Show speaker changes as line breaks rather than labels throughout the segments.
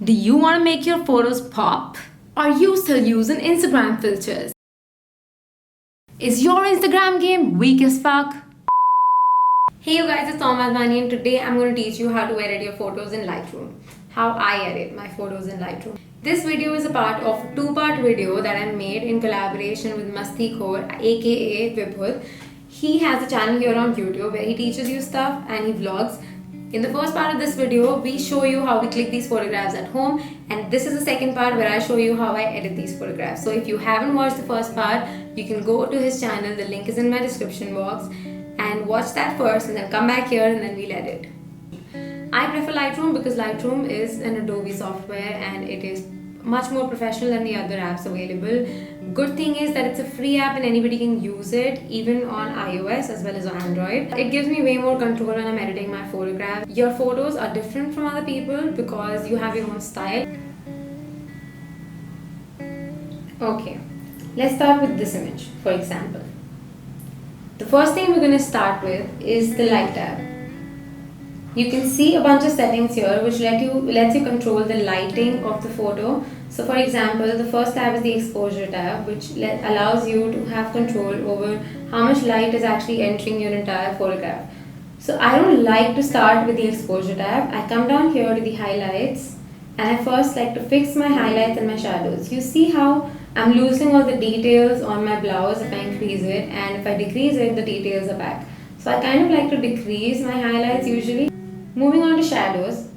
Do you want to make your photos pop? Are you still using Instagram filters? Is your Instagram game weak as fuck? Hey you guys, it's Thomas Vani and today I'm going to teach you how to edit your photos in Lightroom. How I edit my photos in Lightroom. This video is a part of a two-part video that I made in collaboration with Mastikhor, aka Vibudh. He has a channel here on YouTube where he teaches you stuff and he vlogs. In the first part of this video, we show you how we click these photographs at home, and this is the second part where I show you how I edit these photographs. So if you haven't watched the first part, you can go to his channel, the link is in my description box, and watch that first and then come back here and then we'll edit. I prefer Lightroom because Lightroom is an Adobe software and it is much more professional than the other apps available. Good thing is that it's a free app and anybody can use it, even on iOS as well as on Android. It gives me way more control when I'm editing my photographs. Your photos are different from other people because you have your own style. Okay, let's start with this image, for example. The first thing we're going to start with is the light tab. You can see a bunch of settings here which lets you control the lighting of the photo. So for example, the first tab is the exposure tab, which allows you to have control over how much light is actually entering your entire photograph. So I don't like to start with the exposure tab. I come down here to the highlights and I first like to fix my highlights and my shadows. You see how I'm losing all the details on my blouse if I increase it, and if I decrease it, the details are back. So I kind of like to decrease my highlights usually. Moving on to shadows.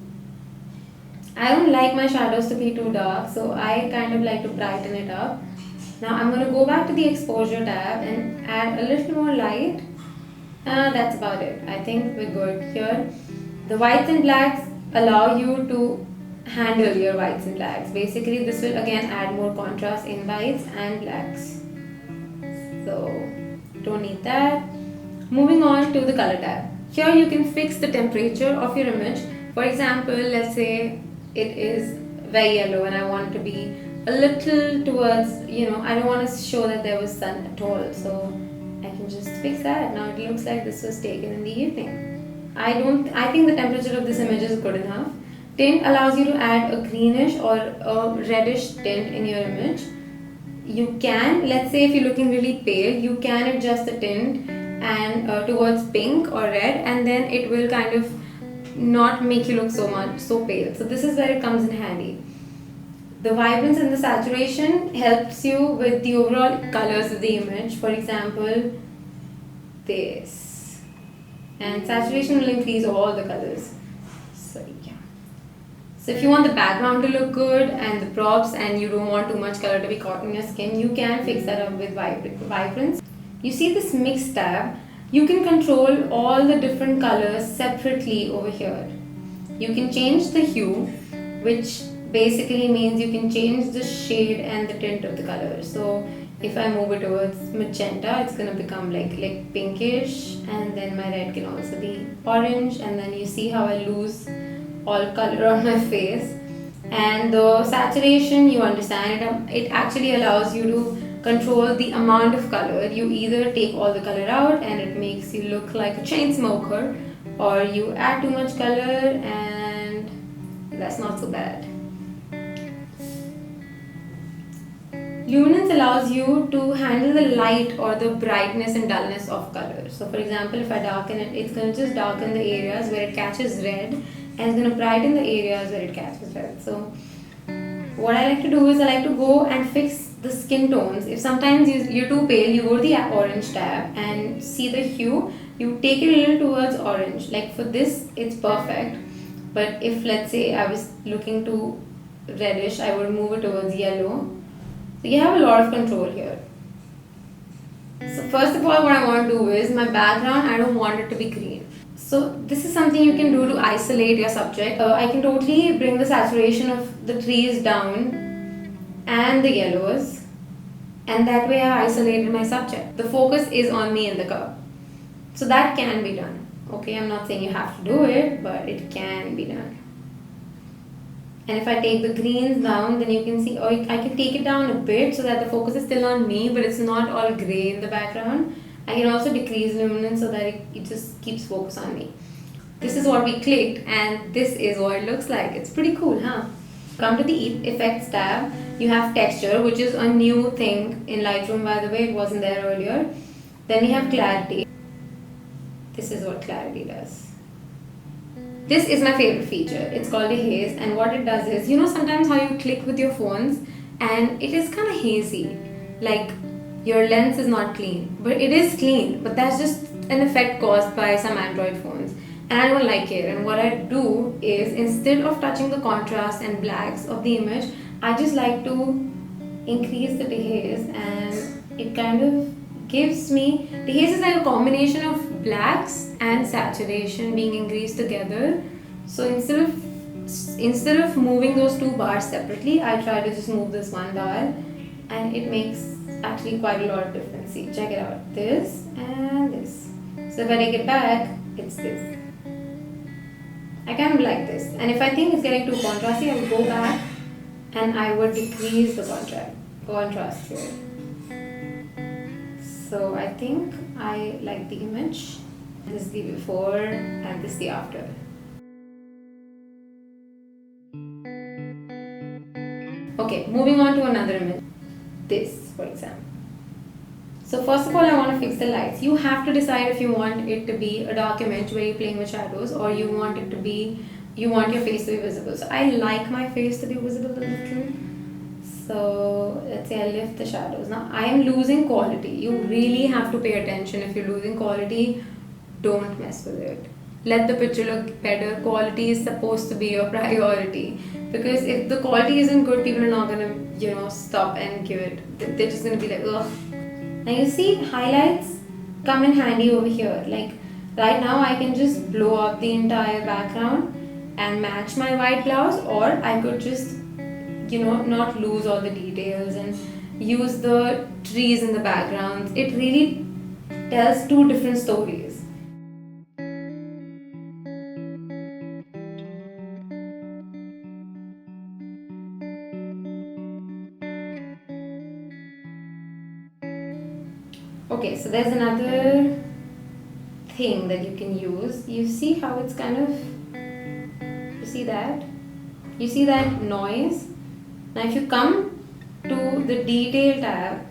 I don't like my shadows to be too dark, so I kind of like to brighten it up. Now I'm going to go back to the exposure tab and add a little more light. That's about it. I think we're good here. The whites and blacks allow you to handle your whites and blacks. Basically, this will again add more contrast in whites and blacks. So don't need that. Moving on to the color tab. Here you can fix the temperature of your image. For example, let's say it is very yellow and I want it to be a little towards, I don't want to show that there was sun at all. So I can just fix that. Now it looks like this was taken in the evening. I think the temperature of this image is good enough. Tint allows you to add a greenish or a reddish tint in your image. You can, let's say if you're looking really pale, you can adjust the tint and towards pink or red, and then it will kind of not make you look so pale. So this is where it comes in handy. The vibrance and the saturation helps you with the overall colors of the image. For example, this, and saturation will increase all the colors. So yeah. So if you want the background to look good and the props and you don't want too much color to be caught in your skin, you can fix that up with vibrance. You see this mix tab, you can control all the different colors separately over here. You can change the hue, which basically means you can change the shade and the tint of the color. So if I move it towards magenta, it's going to become like pinkish, and then my red can also be orange, and then you see how I lose all color on my face. And the saturation, you understand it actually allows you to control the amount of color. You either take all the color out and it makes you look like a chain smoker, or you add too much color and that's not so bad. Luminance allows you to handle the light or the brightness and dullness of color. So for example, if I darken it, it's going to just darken the areas where it catches red, and it's going to brighten the areas where it catches red. So what I like to do is I like to go and fix the skin tones. If sometimes you're too pale, you go to the orange tab and see the hue, you take it a little towards orange. Like for this, it's perfect. But if let's say I was looking too reddish, I would move it towards yellow. So you have a lot of control here. So first of all, what I want to do is my background, I don't want it to be green. So this is something you can do to isolate your subject. I can totally bring the saturation of the trees down and the yellows, and that way I isolated my subject. The focus is on me in the curve. So that can be done. Okay, I'm not saying you have to do it, but it can be done. And if I take the greens down, then you can see, or I can take it down a bit so that the focus is still on me, but it's not all grey in the background. I can also decrease luminance so that it just keeps focus on me. This is what we clicked, and this is what it looks like. It's pretty cool, huh? Come to the effects tab, you have texture, which is a new thing in Lightroom, by the way, it wasn't there earlier. Then we have clarity. This is what clarity does. This is my favorite feature. It's called a haze, and what it does is, you know, sometimes how you click with your phones and it is kind of hazy, like your lens is not clean, but it is clean, but that's just an effect caused by some Android phones, and I don't like it. And what I do is, instead of touching the contrast and blacks of the image, I just like to increase the dehaze, and it kind of gives me, dehaze is like a combination of blacks and saturation being increased together. So instead of moving those two bars separately, I try to just move this one bar, and it makes actually quite a lot of difference. See, check it out, this and this. So if I take it back, it's this. I kind of like this, and if I think it's getting too contrasty, I would go back and I would decrease the contrast here. So I think I like the image. This is the before and this is the after. Okay, moving on to another image. This, for example. So first of all, I want to fix the lights. You have to decide if you want it to be a dark image where you're playing with shadows, or you want it to be, you want your face to be visible. So I like my face to be visible a little. So let's say I lift the shadows. Now I am losing quality. You really have to pay attention. If you're losing quality, don't mess with it. Let the picture look better. Quality is supposed to be your priority, because if the quality isn't good, people are not gonna, you know, stop and give it. They're just gonna be like, ugh. Now you see, highlights come in handy over here. Like right now, I can just blow up the entire background and match my white blouse, or I could just, you know, not lose all the details and use the trees in the background. It really tells two different stories. Okay, so there's another thing that you can use. You see how it's kind of, you see that? You see that noise? Now if you come to the detail tab,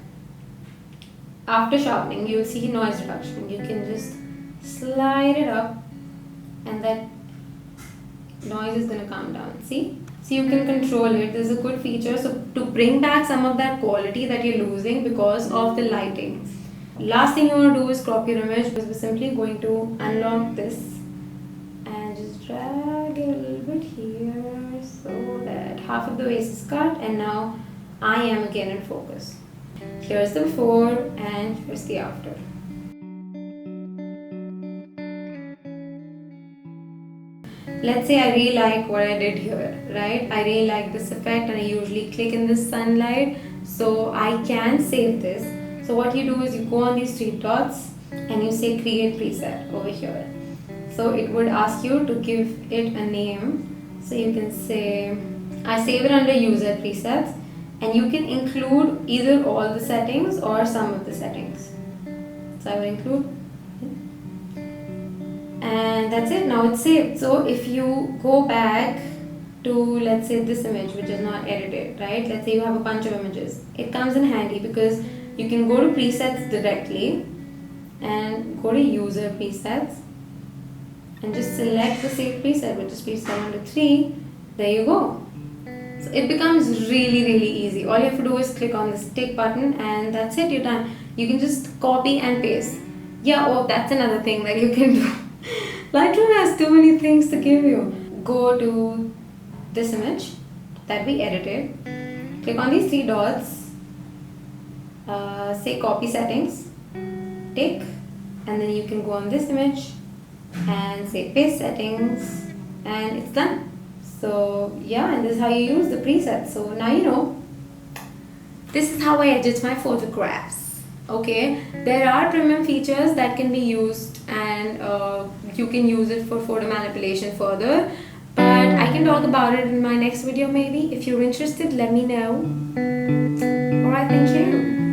after sharpening, you'll see noise reduction. You can just slide it up and that noise is going to come down. See? So you can control it. This is a good feature. So to bring back some of that quality that you're losing because of the lighting. Last thing you want to do is crop your image, because we're simply going to unlock this and just drag it a little bit here so that half of the face is cut, and now I am again in focus. Here's the before and here's the after. Let's say I really like what I did here, right? I really like this effect and I usually click in this sunlight, so I can save this. So what you do is you go on these three dots and you say create preset over here. So it would ask you to give it a name. So you can say, I save it under user presets, and you can include either all the settings or some of the settings. So I will include, and that's it. Now it's saved. So if you go back to, let's say, this image which is not edited, right? Let's say you have a bunch of images. It comes in handy because you can go to presets directly and go to user presets and just select the saved preset, which is preset number 3. There you go. So it becomes really, really easy. All you have to do is click on this tick button and that's it, you're done. You can just copy and paste. Yeah, oh, that's another thing that you can do. Lightroom has too many things to give you. Go to this image that we edited. Click on these 3 dots. Say copy settings, tick, and then you can go on this image and say paste settings, and it's done. So yeah, and this is how you use the presets. So now you know. This is how I edit my photographs. Okay, there are premium features that can be used, and you can use it for photo manipulation further, but I can talk about it in my next video maybe. If you're interested, let me know. Alright, thank you.